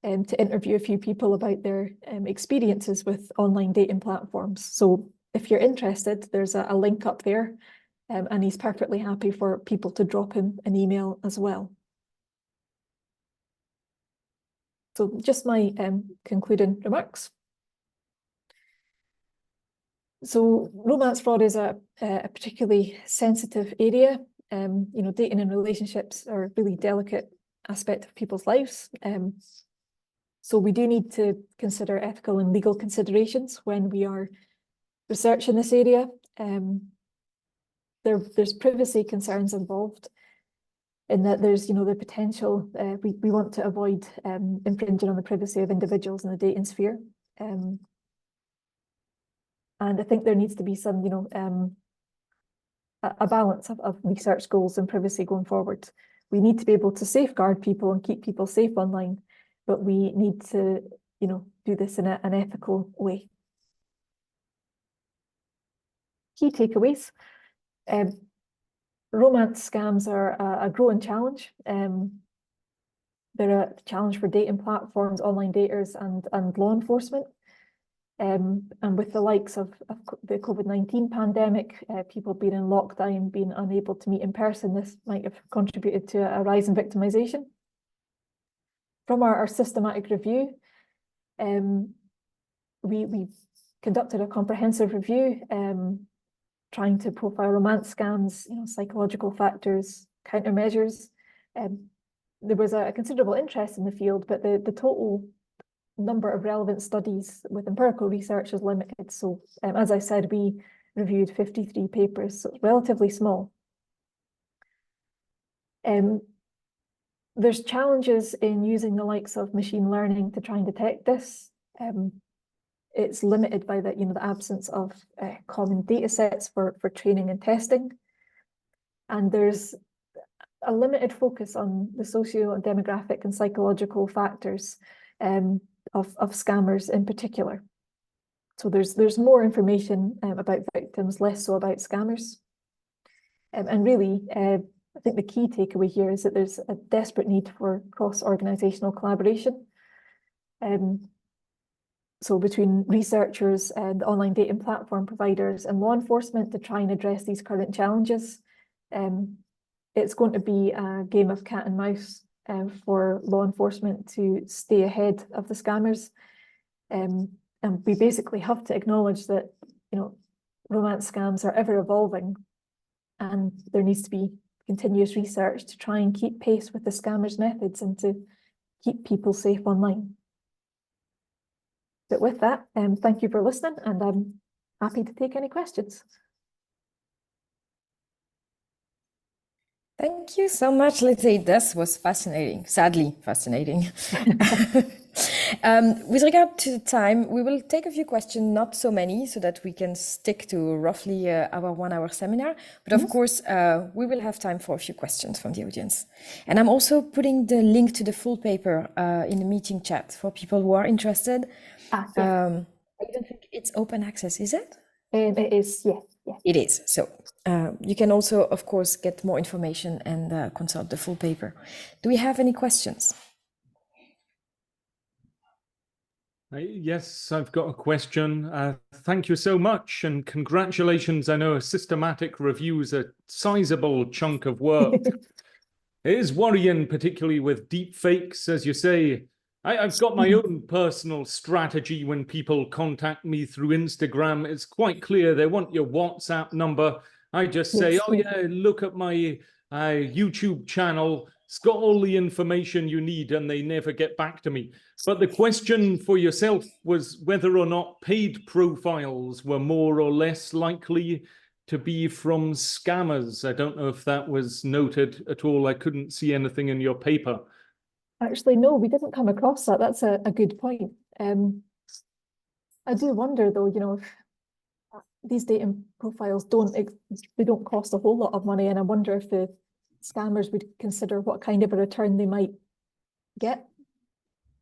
to interview a few people about their experiences with online dating platforms. So if you're interested, there's a link up there, and he's perfectly happy for people to drop him an email as well. So just my concluding remarks. So romance fraud is a particularly sensitive area. You know, dating and relationships are a really delicate aspect of people's lives. So we do need to consider ethical and legal considerations when we are researching this area. There's privacy concerns involved, in that there's, you know, the potential, we want to avoid infringing on the privacy of individuals in the dating sphere. And I think there needs to be some, you know, a balance of research goals and privacy going forward. We need to be able to safeguard people and keep people safe online, but we need to, you know, do this in an ethical way. Key takeaways. Romance scams are a growing challenge. They're a challenge for dating platforms, online daters, and law enforcement. And with the likes of the COVID-19 pandemic, people being in lockdown, being unable to meet in person, this might have contributed to a rise in victimization. From our systematic review, we conducted a comprehensive review, trying to profile romance scams, you know, psychological factors, countermeasures. There was a considerable interest in the field, but the total number of relevant studies with empirical research is limited. So as I said, we reviewed 53 papers, so it's relatively small. There's challenges in using the likes of machine learning to try and detect this. It's limited by the, you know, the absence of common data sets for training and testing. And there's a limited focus on the socio-demographic and psychological factors of scammers in particular. So there's more information about victims, less so about scammers. And really, I think the key takeaway here is that there's a desperate need for cross-organizational collaboration. So between researchers and online dating platform providers and law enforcement to try and address these current challenges. It's going to be a game of cat and mouse for law enforcement to stay ahead of the scammers. And we basically have to acknowledge that, you know, romance scams are ever evolving, and there needs to be continuous research to try and keep pace with the scammers' methods and to keep people safe online. But with that, thank you for listening, and I'm happy to take any questions. Thank you so much, Lynsay. This was fascinating, sadly fascinating. With regard to the time, we will take a few questions, not so many, so that we can stick to roughly our 1 hour seminar. But of course, we will have time for a few questions from the audience. And I'm also putting the link to the full paper in the meeting chat for people who are interested. Yeah. I don't think it's open access, is it? It is, yeah. It is. So you can also, of course, get more information and consult the full paper. Do we have any questions? Yes, I've got a question. Thank you so much, and congratulations. I know a systematic review is a sizable chunk of work. It is worrying, particularly with deep fakes, as you say. I've got my own personal strategy when people contact me through Instagram. It's quite clear they want your WhatsApp number. I just say, oh yeah, look at my YouTube channel. It's got all the information you need, and they never get back to me. But the question for yourself was whether or not paid profiles were more or less likely to be from scammers. I don't know if that was noted at all. I couldn't see anything in your paper. Actually, no, we didn't come across that. That's a good point. I do wonder, though, you know, if these dating profiles they don't cost a whole lot of money, and I wonder if the scammers would consider what kind of a return they might get.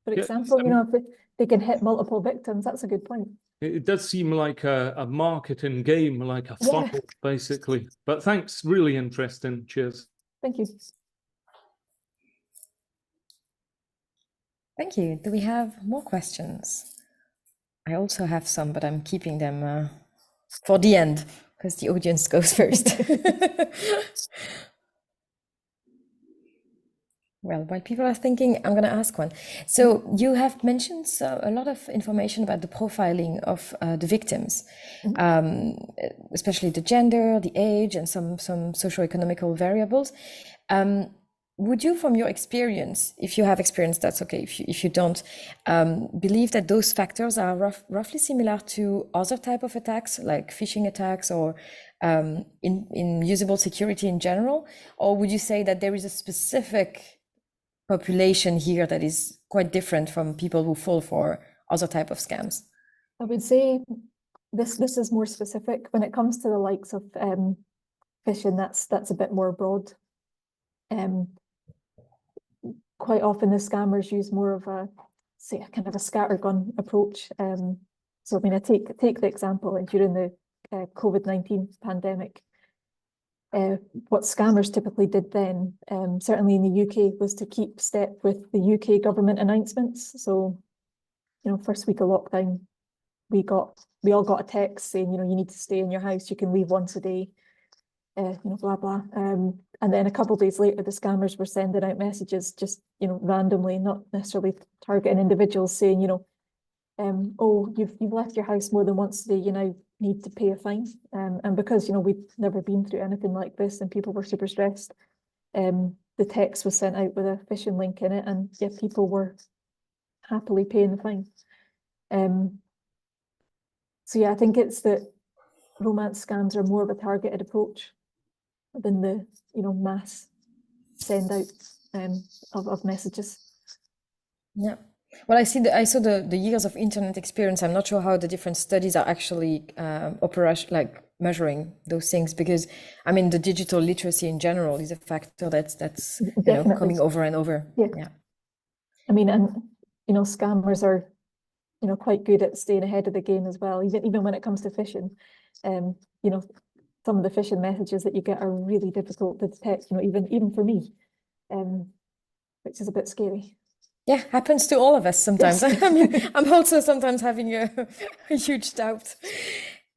For example, you know, if they can hit multiple victims, that's a good point. It does seem like a marketing game, like a funnel, basically. But thanks, really interesting. Cheers. Thank you. Thank you. Do we have more questions? I also have some, but I'm keeping them for the end because the audience goes first. Well, while people are thinking, I'm going to ask one. So you have mentioned a lot of information about the profiling of the victims, especially the gender, the age, and some socioeconomical variables. Would you, from your experience, if you have experience, that's okay. If you don't, believe that those factors are roughly similar to other type of attacks, like phishing attacks or in usable security in general? Or would you say that there is a specific population here that is quite different from people who fall for other type of scams? I would say this is more specific when it comes to the likes of phishing. That's a bit more broad. Quite often the scammers use more of a kind of a scattergun approach. So I mean, I take the example during the COVID-19 pandemic. What scammers typically did then, certainly in the UK, was to keep step with the UK government announcements. So, first week of lockdown, we all got a text saying, you need to stay in your house, you can leave once a day, blah, blah. And then a couple of days later, the scammers were sending out messages just, randomly, not necessarily targeting individuals, saying, oh, you've left your house more than once today, you now need to pay a fine. And because, we'd never been through anything like this and people were super stressed, the text was sent out with a phishing link in it, and yeah, people were happily paying the fine. So yeah, I think it's that romance scams are more of a targeted approach than the, mass send out of messages. Yeah. Well, I saw the years of internet experience. I'm not sure how the different studies are actually measuring those things, because I mean the digital literacy in general is a factor that's coming over and over. Yeah. I mean, and scammers are quite good at staying ahead of the game as well. Even when it comes to phishing, some of the phishing messages that you get are really difficult to detect. even for me, which is a bit scary. Yeah, happens to all of us sometimes. Yes. I mean, I'm also sometimes having a huge doubt.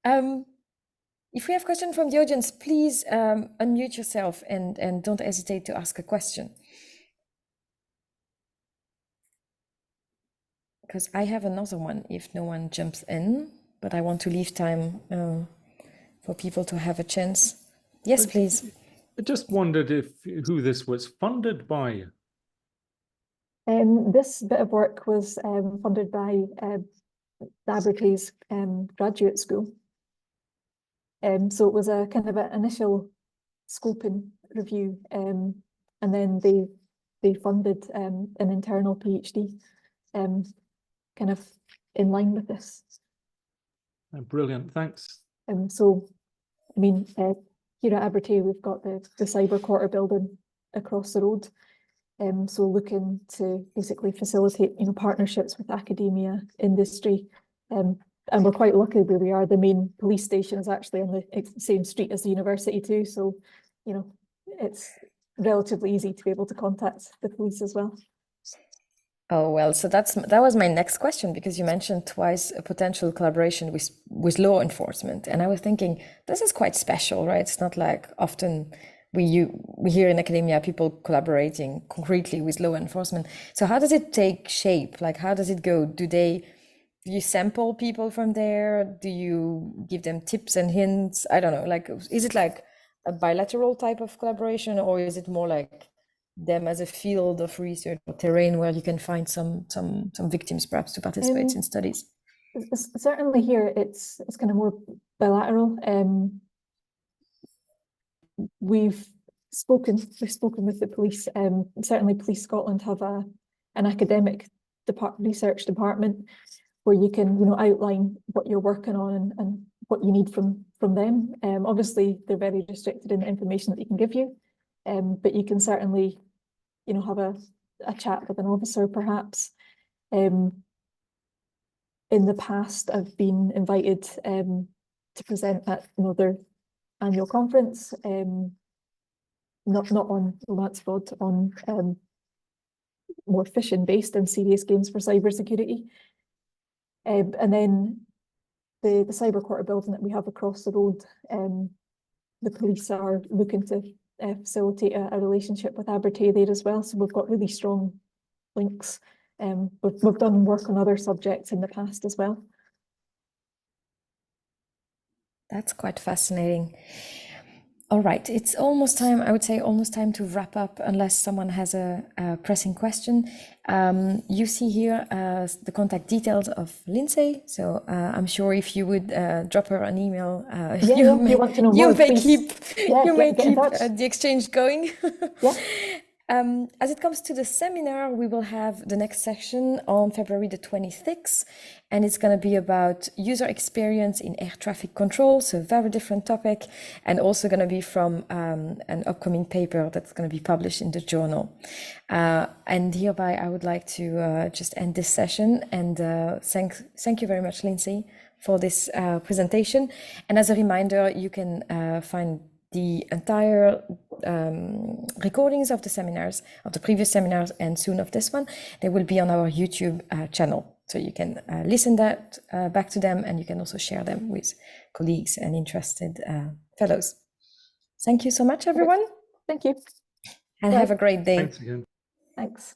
If we have questions from the audience, please unmute yourself and don't hesitate to ask a question. Because I have another one if no one jumps in, but I want to leave time for people to have a chance. Yes, please. I just wondered who this was funded by. This bit of work was funded by the Abertay's graduate school. So it was a kind of an initial scoping review, and then they funded an internal PhD, kind of in line with this. Brilliant, thanks. So, I mean, here at Abertay, we've got the Cyber Quarter building across the road. So looking to basically facilitate, partnerships with academia, industry, and we're quite lucky where we are. The main police station is actually on the same street as the university too. So, it's relatively easy to be able to contact the police as well. Oh, well, so that was my next question, because you mentioned twice a potential collaboration with law enforcement. And I was thinking, this is quite special, right? It's not like often we hear in academia people collaborating concretely with law enforcement. So how does it take shape? Like, how does it go? Do you sample people from there? Do you give them tips and hints? I don't know, like, is it like a bilateral type of collaboration, or is it more like them as a field of research or terrain where you can find some victims perhaps to participate in studies? Certainly here it's kind of more bilateral. We've spoken with the police. Certainly Police Scotland have an academic research department where you can outline what you're working on and what you need from them. Obviously they're very restricted in the information that they can give you, but you can certainly have a chat with an officer perhaps. In the past I've been invited to present at their annual conference, not on romance fraud, on more phishing-based and serious games for cybersecurity. And then the cyber quarter building that we have across the road, the police are looking to facilitate a relationship with Abertay there as well. So we've got really strong links. We've done work on other subjects in the past as well. That's quite fascinating. All right, it's almost time, I would say almost time to wrap up, unless someone has a pressing question. You see here the contact details of Lynsay. So I'm sure if you would drop her an email, you want to know more, please. You may keep the exchange going. Yeah. As it comes to the seminar, we will have the next section on February the 26th, and it's going to be about user experience in air traffic control, so a very different topic, and also going to be from an upcoming paper that's going to be published in the journal. And hereby, I would like to just end this session, and thank you very much, Lynsay, for this presentation. And as a reminder, you can find the entire recordings of the seminars, of the previous seminars, and soon of this one. They will be on our YouTube channel. So you can listen back to them, and you can also share them with colleagues and interested fellows. Thank you so much, everyone. Thank you. And have a great day. Thanks again. Thanks.